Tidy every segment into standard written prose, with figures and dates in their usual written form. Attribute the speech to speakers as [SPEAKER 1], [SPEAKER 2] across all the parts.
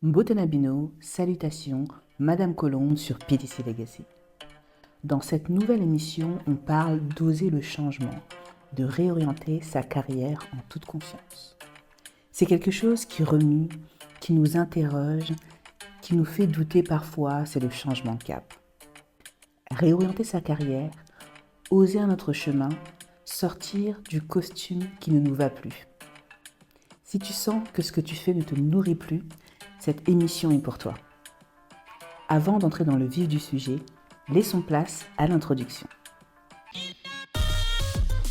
[SPEAKER 1] Botanabino, salutations, Madame Colombe sur PTC Legacy. Dans cette nouvelle émission, on parle d'oser le changement, de réorienter sa carrière en toute confiance. C'est quelque chose qui remue, qui nous interroge, qui nous fait douter parfois, c'est le changement de cap. Réorienter sa carrière, oser un autre chemin, sortir du costume qui ne nous va plus. Si tu sens que ce que tu fais ne te nourrit plus, cette émission est pour toi. Avant d'entrer dans le vif du sujet, laissons place à l'introduction.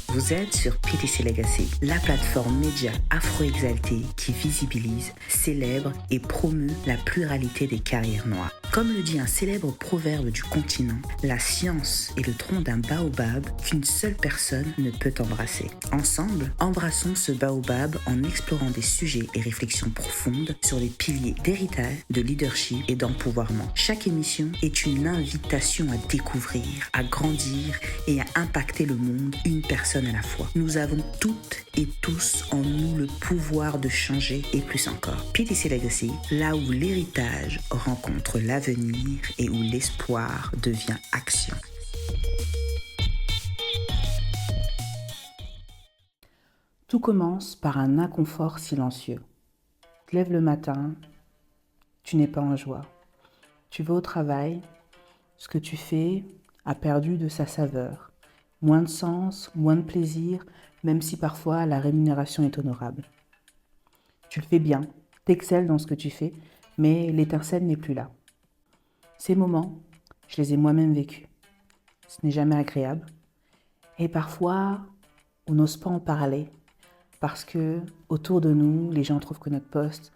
[SPEAKER 1] Vous êtes sur PTC Legacy, la plateforme média afro-exaltée qui visibilise, célèbre et promeut la pluralité des carrières noires. Comme le dit un célèbre proverbe du continent, la science est le tronc d'un baobab qu'une seule personne ne peut embrasser. Ensemble, embrassons ce baobab en explorant des sujets et réflexions profondes sur les piliers d'héritage, de leadership et d'empouvoirment. Chaque émission est une invitation à découvrir, à grandir et à impacter le monde, une personne à la fois. Nous avons toutes et tous en nous le pouvoir de changer et plus encore. PTC Legacy, là où l'héritage rencontre l'avenir et où l'espoir devient action. Tout commence par un inconfort silencieux. Tu te lèves le matin, tu n'es pas en joie. Tu vas au travail, ce que tu fais a perdu de sa saveur. Moins de sens, moins de plaisir, même si parfois la rémunération est honorable. Tu le fais bien, t'excelles dans ce que tu fais, mais l'étincelle n'est plus là. Ces moments, je les ai moi-même vécus. Ce n'est jamais agréable. Et parfois, on n'ose pas en parler parce que autour de nous, les gens trouvent que notre poste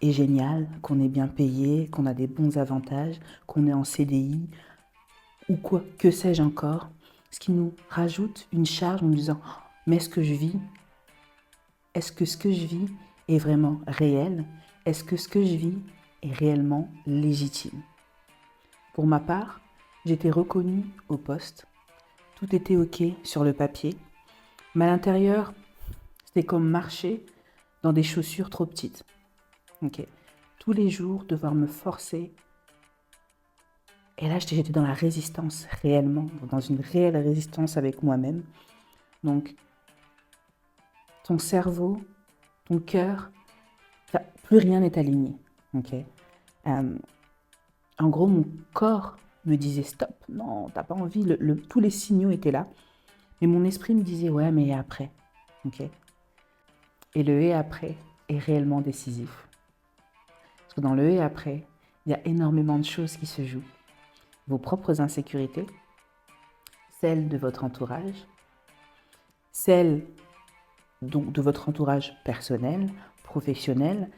[SPEAKER 1] est génial, qu'on est bien payé, qu'on a des bons avantages, qu'on est en CDI ou quoi, que sais-je encore. Ce qui nous rajoute une charge en nous disant « Mais est-ce que je vis ? Est-ce que ce que je vis est vraiment réel ? Est-ce que ce que je vis est réellement légitime ?» Pour ma part, j'étais reconnue au poste. Tout était OK sur le papier. Mais à l'intérieur, c'était comme marcher dans des chaussures trop petites. Okay. Tous les jours, devoir me forcer. Et là, j'étais dans la résistance, réellement, dans une réelle résistance avec moi-même. Donc, ton cerveau, ton cœur, plus rien n'est aligné. Okay. En gros, mon corps me disait stop, non, t'as pas envie, tous les signaux étaient là. Mais mon esprit me disait ouais, mais et après, ok. Et le et après est réellement décisif. Parce que dans le et après, il y a énormément de choses qui se jouent. Vos propres insécurités, celles de votre entourage, celles donc de votre entourage personnel, professionnel,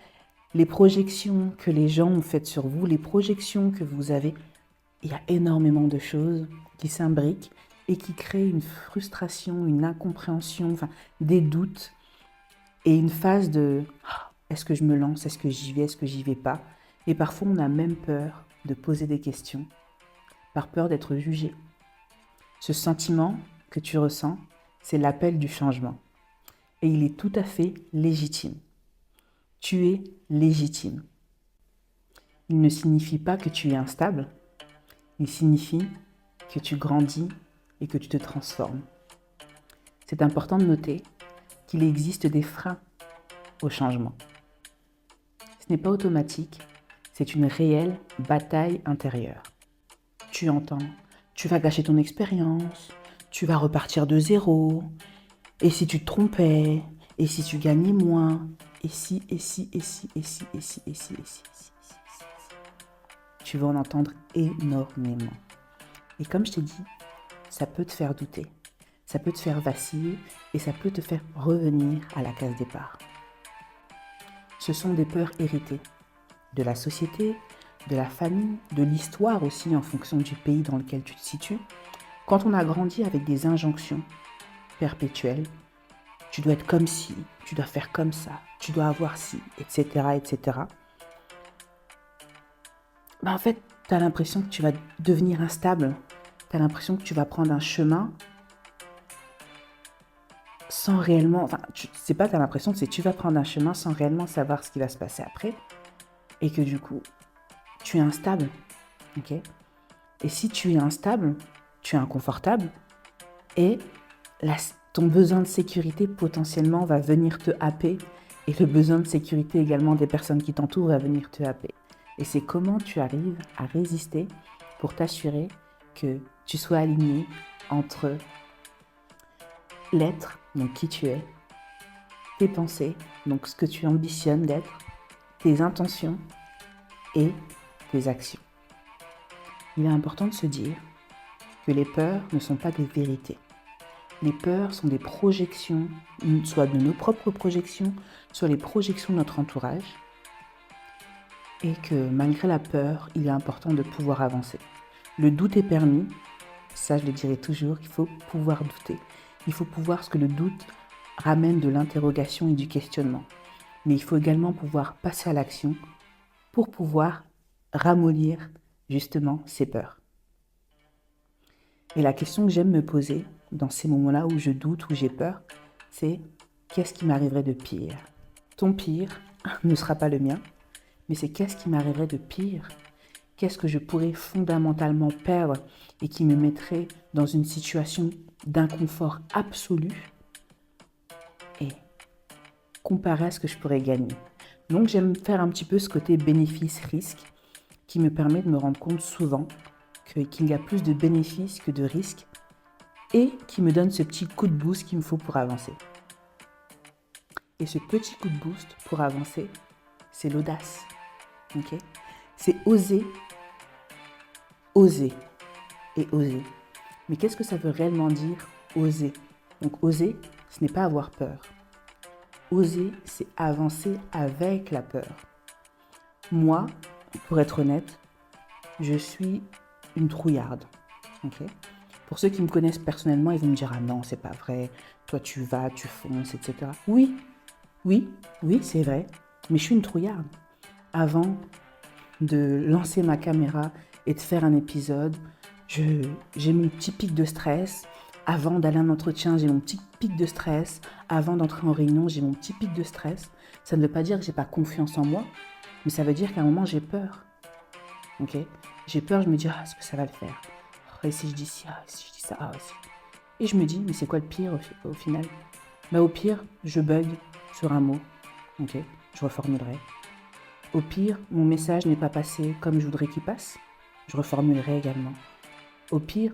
[SPEAKER 1] les projections que les gens ont faites sur vous, les projections que vous avez. Il y a énormément de choses qui s'imbriquent et qui créent une frustration, une incompréhension, enfin, des doutes et une phase de est-ce que je me lance, est-ce que j'y vais, est-ce que j'y vais pas. Et parfois, on a même peur de poser des questions, par peur d'être jugé. Ce sentiment que tu ressens, c'est l'appel du changement. Et il est tout à fait légitime. Tu es légitime. Il ne signifie pas que tu es instable. Il signifie que tu grandis et que tu te transformes. C'est important de noter qu'il existe des freins au changement. Ce n'est pas automatique, c'est une réelle bataille intérieure. Tu entends, tu vas gâcher ton expérience, tu vas repartir de zéro, et si tu te trompais, et si tu gagnais moins, et si. Tu vas en entendre énormément. Et comme je t'ai dit, ça peut te faire douter, ça peut te faire vaciller et ça peut te faire revenir à la case départ. Ce sont des peurs héritées de la société, de la famille, de l'histoire aussi en fonction du pays dans lequel tu te situes. Quand on a grandi avec des injonctions perpétuelles, tu dois être comme ci, tu dois faire comme ça, tu dois avoir ci, etc., etc. En fait, tu as l'impression que tu vas devenir instable. Tu as l'impression que tu vas prendre un chemin sans réellement... Enfin, c'est pas tu as l'impression, c'est tu vas prendre un chemin sans réellement savoir ce qui va se passer après. et que du coup, tu es instable. Ok? Et si tu es instable, tu es inconfortable et ton besoin de sécurité potentiellement va venir te happer et le besoin de sécurité également des personnes qui t'entourent va venir te happer. Et c'est comment tu arrives à résister pour t'assurer que tu sois aligné entre l'être, donc qui tu es, tes pensées, donc ce que tu ambitionnes d'être, tes intentions et tes actions. Il est important de se dire que les peurs ne sont pas des vérités. Les peurs sont des projections, soit de nos propres projections, soit les projections de notre entourage. Et que malgré la peur, il est important de pouvoir avancer. Le doute est permis, ça je le dirai toujours, il faut pouvoir douter. Il faut pouvoir, parce que le doute ramène de l'interrogation et du questionnement. Mais il faut également pouvoir passer à l'action pour pouvoir ramollir justement ces peurs. Et la question que j'aime me poser dans ces moments-là où je doute, où j'ai peur, c'est qu'est-ce qui m'arriverait de pire? Ton pire ne sera pas le mien, mais c'est qu'est-ce qui m'arriverait de pire? Qu'est-ce que je pourrais fondamentalement perdre et qui me mettrait dans une situation d'inconfort absolu et comparé à ce que je pourrais gagner. Donc j'aime faire un petit peu ce côté bénéfice-risque qui me permet de me rendre compte souvent qu'il y a plus de bénéfices que de risques et qui me donne ce petit coup de boost qu'il me faut pour avancer. Et ce petit coup de boost pour avancer, c'est l'audace. Okay? C'est oser, oser et oser. Mais qu'est-ce que ça veut réellement dire oser? Donc oser, ce n'est pas avoir peur. Oser, c'est avancer avec la peur. Moi, pour être honnête, je suis une trouillarde. Okay? Pour ceux qui me connaissent personnellement, ils vont me dire « Ah non, c'est pas vrai, toi tu vas, tu fonces, etc. » Oui, c'est vrai, mais je suis une trouillarde. Avant de lancer ma caméra et de faire un épisode, j'ai mon petit pic de stress. Avant d'aller à un entretien, j'ai mon petit pic de stress. Avant d'entrer en réunion, j'ai mon petit pic de stress. Ça ne veut pas dire que j'ai pas confiance en moi, mais ça veut dire qu'à un moment, j'ai peur. Ok? J'ai peur, je me dis, est-ce que ça va le faire? Et si je dis ci, si je dis ça, aussi. Et je me dis, mais c'est quoi le pire au final? Au pire, je bug sur un mot. Ok? Je reformulerai. Au pire, mon message n'est pas passé comme je voudrais qu'il passe. Je reformulerai également. Au pire,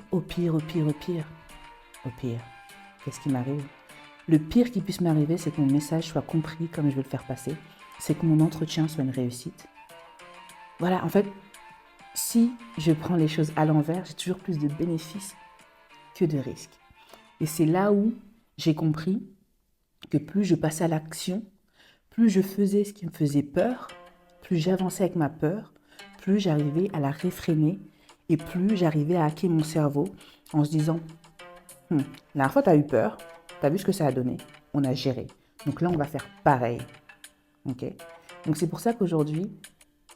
[SPEAKER 1] qu'est-ce qui m'arrive? Le pire qui puisse m'arriver, c'est que mon message soit compris comme je veux le faire passer. C'est que mon entretien soit une réussite. Voilà, en fait, si je prends les choses à l'envers, j'ai toujours plus de bénéfices que de risques. Et c'est là où j'ai compris que plus je passais à l'action, plus je faisais ce qui me faisait peur, plus j'avançais avec ma peur, plus j'arrivais à la réfréner et plus j'arrivais à hacker mon cerveau en se disant la dernière fois, tu as eu peur, tu as vu ce que ça a donné, on a géré. Donc là, on va faire pareil. Okay? Donc c'est pour ça qu'aujourd'hui,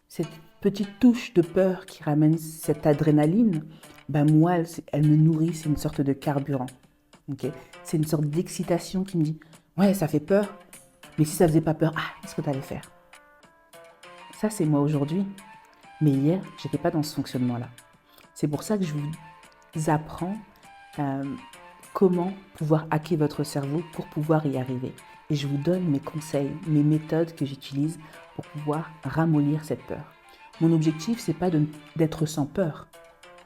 [SPEAKER 1] cette petite touche de peur qui ramène cette adrénaline, moi, elle me nourrit, c'est une sorte de carburant. Okay? C'est une sorte d'excitation qui me dit ouais, ça fait peur, mais si ça faisait pas peur, qu'est-ce que tu allais faire? Ça, c'est moi aujourd'hui. Mais hier, je n'étais pas dans ce fonctionnement-là. C'est pour ça que je vous apprends comment pouvoir hacker votre cerveau pour pouvoir y arriver. Et je vous donne mes conseils, mes méthodes que j'utilise pour pouvoir ramollir cette peur. Mon objectif, c'est pas d'être sans peur,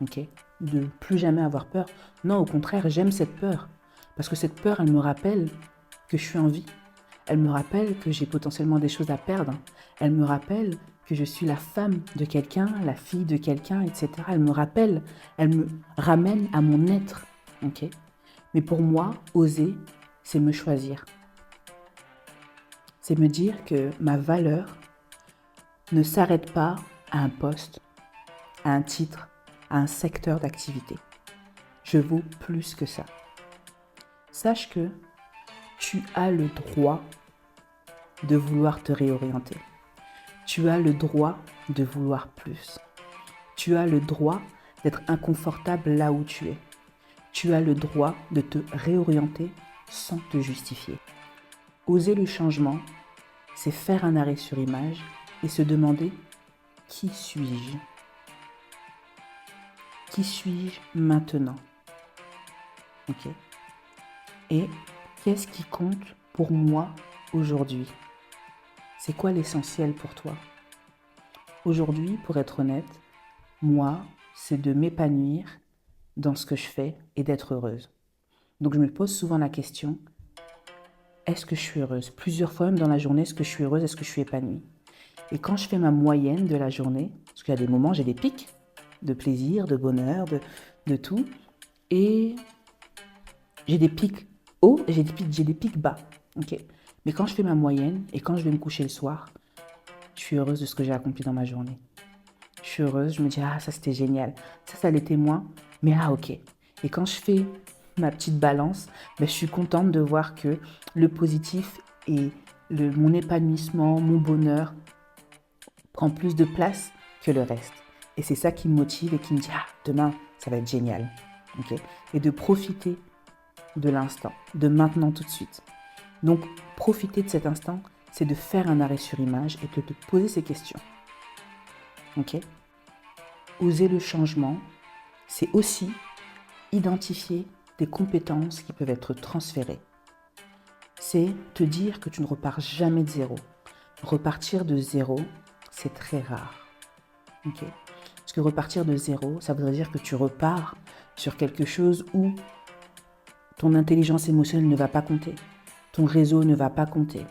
[SPEAKER 1] ok? De plus jamais avoir peur. Non, au contraire, j'aime cette peur. Parce que cette peur, elle me rappelle que je suis en vie. Elle me rappelle que j'ai potentiellement des choses à perdre. Elle me rappelle que je suis la femme de quelqu'un, la fille de quelqu'un, etc. Elle me rappelle, elle me ramène à mon être, ok? Mais pour moi, oser, c'est me choisir. C'est me dire que ma valeur ne s'arrête pas à un poste, à un titre, à un secteur d'activité. Je vaux plus que ça. Sache que tu as le droit de vouloir te réorienter. Tu as le droit de vouloir plus. Tu as le droit d'être inconfortable là où tu es. Tu as le droit de te réorienter sans te justifier. Oser le changement, c'est faire un arrêt sur image et se demander qui suis-je? Qui suis-je maintenant? Ok. Et qu'est-ce qui compte pour moi aujourd'hui? C'est quoi l'essentiel pour toi? Aujourd'hui, pour être honnête, moi, c'est de m'épanouir dans ce que je fais et d'être heureuse. Donc je me pose souvent la question, est-ce que je suis heureuse? Plusieurs fois même dans la journée, est-ce que je suis heureuse? Est-ce que je suis épanouie? Et quand je fais ma moyenne de la journée, parce qu'il y a des moments, j'ai des pics de plaisir, de bonheur, de tout, et j'ai des pics hauts et j'ai des pics bas. Okay. Mais quand je fais ma moyenne et quand je vais me coucher le soir, je suis heureuse de ce que j'ai accompli dans ma journée. Je suis heureuse, je me dis, ah, ça c'était génial. Ça l'était moins, mais ah, ok. Et quand je fais ma petite balance, ben, je suis contente de voir que le positif et mon épanouissement, mon bonheur prend plus de place que le reste. Et c'est ça qui me motive et qui me dit, ah, demain, ça va être génial. Okay. Et de profiter de l'instant, de maintenant tout de suite. Donc, profiter de cet instant, c'est de faire un arrêt sur image et de te poser ces questions. Ok? Oser le changement, c'est aussi identifier des compétences qui peuvent être transférées. C'est te dire que tu ne repars jamais de zéro. Repartir de zéro, c'est très rare. Ok? Parce que repartir de zéro, ça voudrait dire que tu repars sur quelque chose où ton intelligence émotionnelle ne va pas compter. Ton réseau ne va pas compter.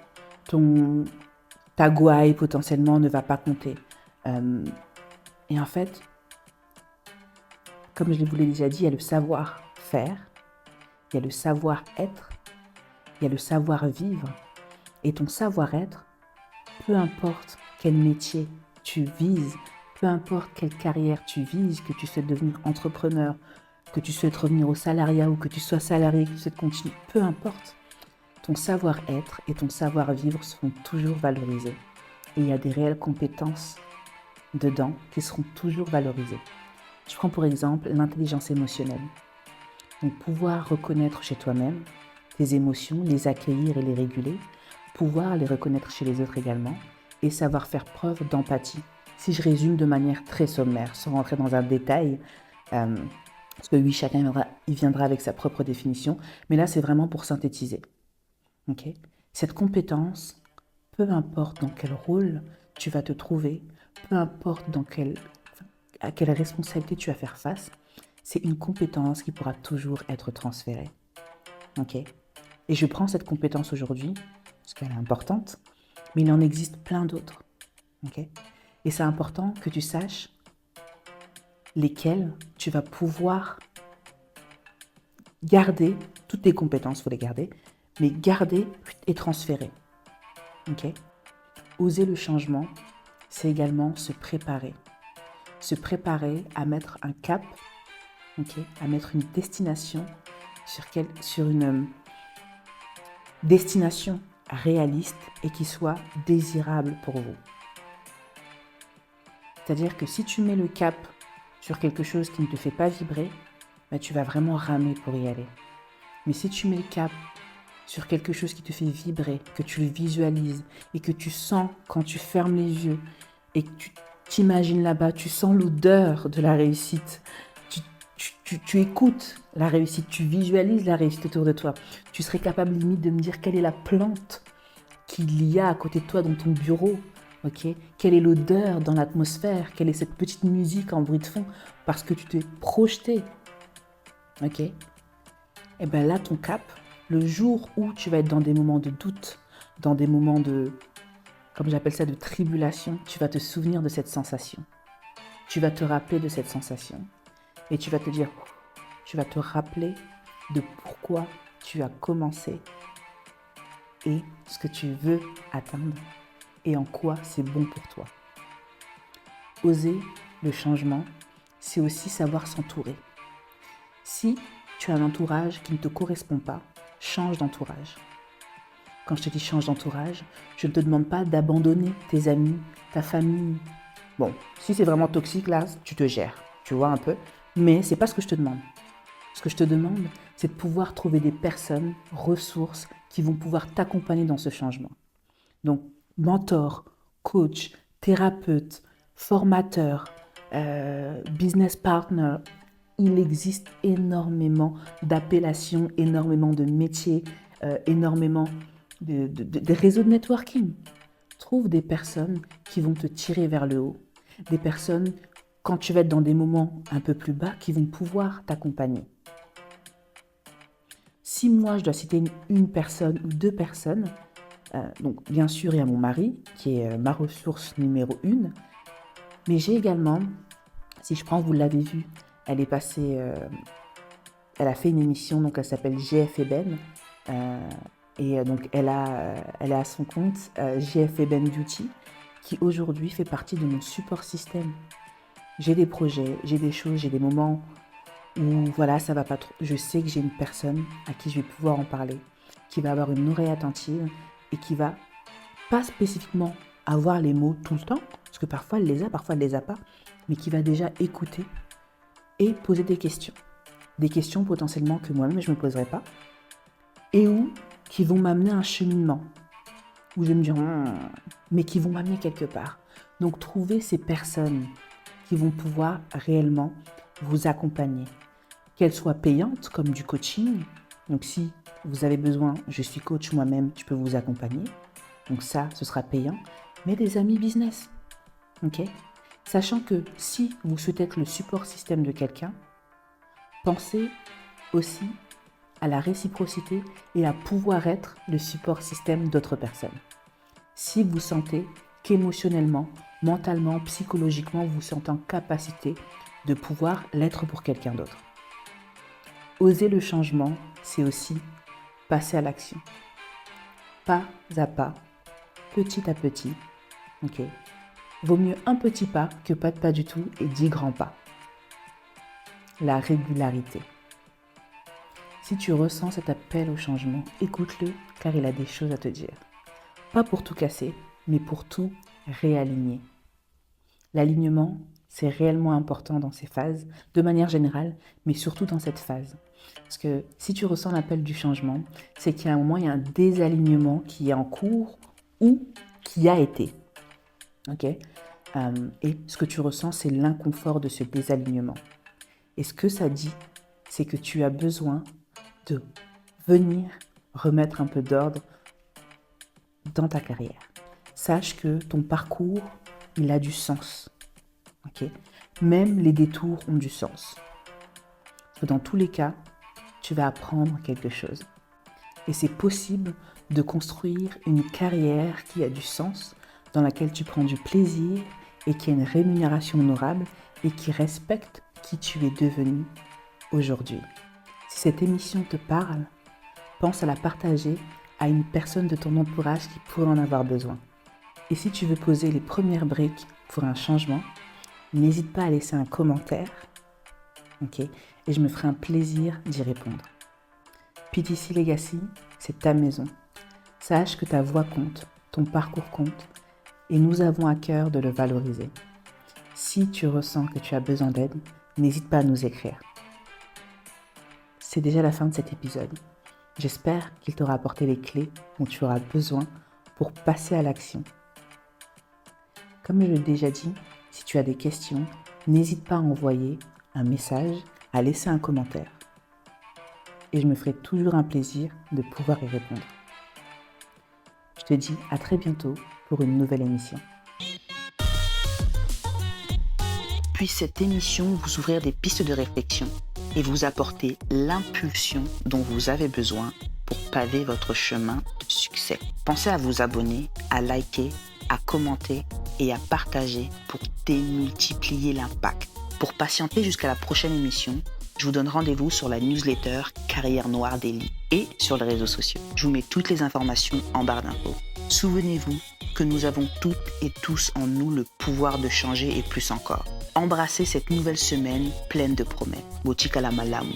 [SPEAKER 1] Ta gouaille potentiellement ne va pas compter. Et en fait, comme je vous l'ai déjà dit, il y a le savoir-faire, il y a le savoir-être, il y a le savoir-vivre. Et ton savoir-être, peu importe quel métier tu vises, peu importe quelle carrière tu vises, que tu souhaites devenir entrepreneur, que tu souhaites revenir au salariat ou que tu sois salarié, que tu souhaites continuer, peu importe, ton savoir-être et ton savoir-vivre seront toujours valorisés. Et il y a des réelles compétences dedans qui seront toujours valorisées. Je prends pour exemple l'intelligence émotionnelle. Donc pouvoir reconnaître chez toi-même tes émotions, les accueillir et les réguler, pouvoir les reconnaître chez les autres également, et savoir faire preuve d'empathie. Si je résume de manière très sommaire, sans rentrer dans un détail, parce que oui, chacun viendra avec sa propre définition, mais là c'est vraiment pour synthétiser. Okay. Cette compétence, peu importe dans quel rôle tu vas te trouver, peu importe à quelle responsabilité tu vas faire face, c'est une compétence qui pourra toujours être transférée. Okay. Et je prends cette compétence aujourd'hui, parce qu'elle est importante, mais il en existe plein d'autres. Okay. Et c'est important que tu saches lesquelles tu vas pouvoir garder, toutes tes compétences, il faut les garder, mais garder et transférer. Okay. Oser le changement, c'est également se préparer. Se préparer à mettre un cap, okay, à mettre une destination sur une destination réaliste et qui soit désirable pour vous. C'est-à-dire que si tu mets le cap sur quelque chose qui ne te fait pas vibrer, ben tu vas vraiment ramer pour y aller. Mais si tu mets le cap sur quelque chose qui te fait vibrer, que tu le visualises et que tu sens quand tu fermes les yeux et que tu t'imagines là-bas, tu sens l'odeur de la réussite, tu écoutes la réussite, tu visualises la réussite autour de toi. Tu serais capable limite de me dire quelle est la plante qu'il y a à côté de toi dans ton bureau. Okay. Quelle est l'odeur dans l'atmosphère? Quelle est cette petite musique en bruit de fond? Parce que tu t'es projeté. Ok. Et bien là, ton cap, le jour où tu vas être dans des moments de doute, dans des moments de, comme j'appelle ça, de tribulation, tu vas te souvenir de cette sensation. Tu vas te rappeler de cette sensation. Et tu vas te dire, tu vas te rappeler de pourquoi tu as commencé et ce que tu veux atteindre et en quoi c'est bon pour toi. Oser le changement, c'est aussi savoir s'entourer. Si tu as un entourage qui ne te correspond pas, change d'entourage. Quand je te dis change d'entourage, je ne te demande pas d'abandonner tes amis, ta famille. Bon, si c'est vraiment toxique, là, tu te gères, tu vois un peu. Mais c'est pas ce que je te demande. Ce que je te demande, c'est de pouvoir trouver des personnes, ressources, qui vont pouvoir t'accompagner dans ce changement. Donc, mentor, coach, thérapeute, formateur, business partner. Il existe énormément d'appellations, énormément de métiers, énormément de réseaux de networking. Trouve des personnes qui vont te tirer vers le haut. Des personnes, quand tu vas être dans des moments un peu plus bas, qui vont pouvoir t'accompagner. Si moi, je dois citer une personne ou deux personnes, donc bien sûr, il y a mon mari, qui est ma ressource numéro 1, mais j'ai également, si je prends, vous l'avez vu, elle est passée, elle a fait une émission, donc elle s'appelle GF Eben, donc elle a à son compte GF Eben Beauty, qui aujourd'hui fait partie de mon support système. J'ai des projets, j'ai des choses, j'ai des moments où voilà, ça va pas trop. Je sais que j'ai une personne à qui je vais pouvoir en parler, qui va avoir une oreille attentive et qui va pas spécifiquement avoir les mots tout le temps, parce que parfois elle les a, parfois elle les a pas, mais qui va déjà écouter et poser des questions. Des questions potentiellement que moi-même je ne me poserai pas, et qui vont m'amener à un cheminement, où je vais me dire, mais qui vont m'amener quelque part. Donc trouver ces personnes qui vont pouvoir réellement vous accompagner, qu'elles soient payantes comme du coaching. Donc si vous avez besoin, je suis coach moi-même, je peux vous accompagner. Donc ça, ce sera payant, mais des amis business. Ok ? Sachant que si vous souhaitez être le support système de quelqu'un, pensez aussi à la réciprocité et à pouvoir être le support système d'autres personnes. Si vous sentez qu'émotionnellement, mentalement, psychologiquement, vous sentez en capacité de pouvoir l'être pour quelqu'un d'autre. Oser le changement, c'est aussi passer à l'action. Pas à pas, petit à petit. Ok. Vaut mieux un petit pas que pas de pas du tout et 10 grands pas. La régularité. Si tu ressens cet appel au changement, écoute-le car il a des choses à te dire. Pas pour tout casser, mais pour tout réaligner. L'alignement, c'est réellement important dans ces phases, de manière générale, mais surtout dans cette phase. Parce que si tu ressens l'appel du changement, c'est qu'il y a un moment, il y a un désalignement qui est en cours ou qui a été. Ok ? Et ce que tu ressens, c'est l'inconfort de ce désalignement. Et ce que ça dit, c'est que tu as besoin de venir remettre un peu d'ordre dans ta carrière. Sache que ton parcours, il a du sens. Okay ? Même les détours ont du sens. Parce que dans tous les cas, tu vas apprendre quelque chose. Et c'est possible de construire une carrière qui a du sens, dans laquelle tu prends du plaisir et qui a une rémunération honorable et qui respecte qui tu es devenu aujourd'hui. Si cette émission te parle, pense à la partager à une personne de ton entourage qui pourrait en avoir besoin. Et si tu veux poser les premières briques pour un changement, n'hésite pas à laisser un commentaire, ok ? Et je me ferai un plaisir d'y répondre. PTC Legacy, c'est ta maison. Sache que ta voix compte, ton parcours compte, et nous avons à cœur de le valoriser. Si tu ressens que tu as besoin d'aide, n'hésite pas à nous écrire. C'est déjà la fin de cet épisode. J'espère qu'il t'aura apporté les clés dont tu auras besoin pour passer à l'action. Comme je l'ai déjà dit, si tu as des questions, n'hésite pas à envoyer un message, à laisser un commentaire. Et je me ferai toujours un plaisir de pouvoir y répondre. Je te dis à très bientôt pour une nouvelle émission.
[SPEAKER 2] Puisse cette émission vous ouvrir des pistes de réflexion et vous apporter l'impulsion dont vous avez besoin pour paver votre chemin de succès. Pensez à vous abonner, à liker, à commenter et à partager pour démultiplier l'impact. Pour patienter jusqu'à la prochaine émission, je vous donne rendez-vous sur la newsletter Carrière Noire d'Eli et sur les réseaux sociaux. Je vous mets toutes les informations en barre d'infos. Souvenez-vous que nous avons toutes et tous en nous le pouvoir de changer et plus encore. Embrassez cette nouvelle semaine pleine de promesses. Botika la malamu.